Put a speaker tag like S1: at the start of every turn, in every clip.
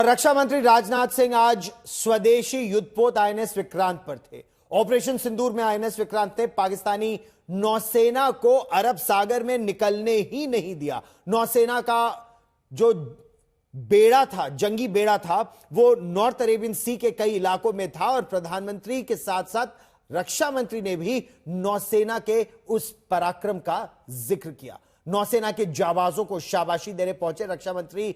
S1: रक्षा मंत्री राजनाथ सिंह आज स्वदेशी युद्धपोत आईएनएस विक्रांत पर थे। ऑपरेशन सिंदूर में आईएनएस विक्रांत ने पाकिस्तानी नौसेना को अरब सागर में निकलने ही नहीं दिया। नौसेना का जो बेड़ा था, जंगी बेड़ा था, वो नॉर्थ अरेबियन सी के कई इलाकों में था और प्रधानमंत्री के साथ साथ रक्षा मंत्री ने भी नौसेना के उस पराक्रम का जिक्र किया। नौसेना के जाबाजों को शाबाशी देने पहुंचे रक्षा मंत्री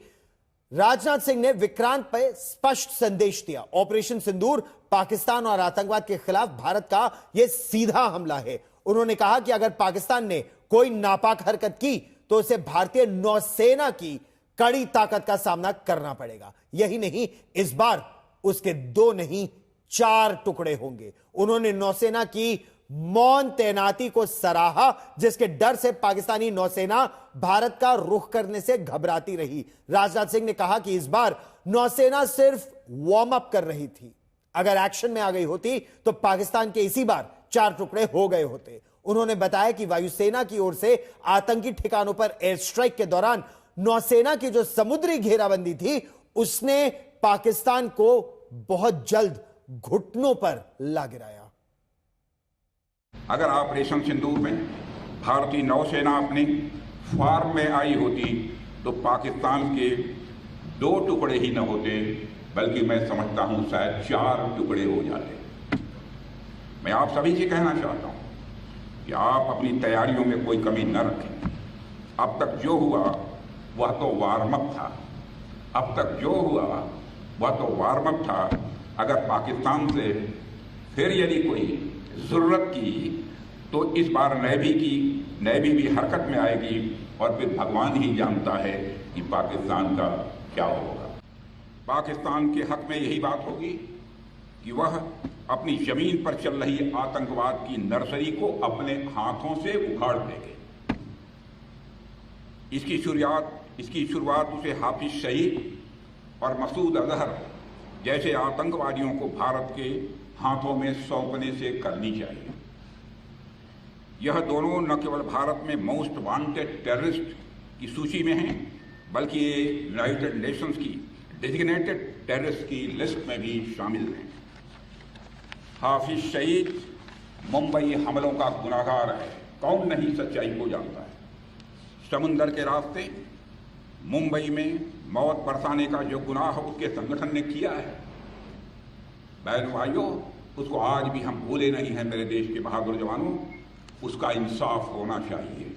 S1: राजनाथ सिंह ने विक्रांत पर स्पष्ट संदेश दिया। ऑपरेशन सिंदूर पाकिस्तान और आतंकवाद के खिलाफ भारत का यह सीधा हमला है। उन्होंने कहा कि अगर पाकिस्तान ने कोई नापाक हरकत की तो उसे भारतीय नौसेना की कड़ी ताकत का सामना करना पड़ेगा। यही नहीं, इस बार उसके 2 नहीं 4 टुकड़े होंगे। उन्होंने नौसेना की मौन तैनाती को सराहा, जिसके डर से पाकिस्तानी नौसेना भारत का रुख करने से घबराती रही। राजनाथ सिंह ने कहा कि इस बार नौसेना सिर्फ वार्म अप कर रही थी। अगर एक्शन में आ गई होती तो पाकिस्तान के इसी बार 4 टुकड़े हो गए होते। उन्होंने बताया कि वायुसेना की ओर से आतंकी ठिकानों पर एयर स्ट्राइक के दौरान नौसेना की जो समुद्री घेराबंदी थी, उसने पाकिस्तान को बहुत जल्द घुटनों पर ला गिराया।
S2: अगर ऑपरेशन सिंदूर में भारतीय नौसेना अपने फार्म में आई होती तो पाकिस्तान के 2 टुकड़े ही न होते, बल्कि मैं समझता हूं शायद 4 टुकड़े हो जाते। मैं आप सभी से कहना चाहता हूं कि आप अपनी तैयारियों में कोई कमी न रखें। अब तक जो हुआ वह तो वार्म अप था। अब तक जो हुआ वह तो वार्म अप था। अगर पाकिस्तान से फिर यदि कोई जरूरत की तो इस बार नेवी भी हरकत में आएगी और फिर भगवान ही जानता है कि पाकिस्तान का क्या होगा। पाकिस्तान के हक में यही बात होगी कि वह अपनी जमीन पर चल रही आतंकवाद की नर्सरी को अपने हाथों से उखाड़ देंगे। इसकी शुरुआत उसे हाफिज सईद और मसूद अजहर जैसे आतंकवादियों को भारत के हाथों में सौंपने से करनी चाहिए। यह दोनों न केवल भारत में मोस्ट वांटेड टेररिस्ट की सूची में हैं, बल्कि ये यूनाइटेड नेशंस की डेजिग्नेटेड टेररिस्ट की लिस्ट में भी शामिल हैं। हाफिज सईद मुंबई हमलों का गुनाहगार है। कौन नहीं सच्चाई को जानता है। समुंदर के रास्ते मुंबई में मौत बरसाने का जो गुनाह उसके संगठन ने किया है, बहन भाइयों, उसको आज भी हम भूले नहीं हैं। मेरे देश के बहादुर जवानों, उसका इंसाफ होना चाहिए।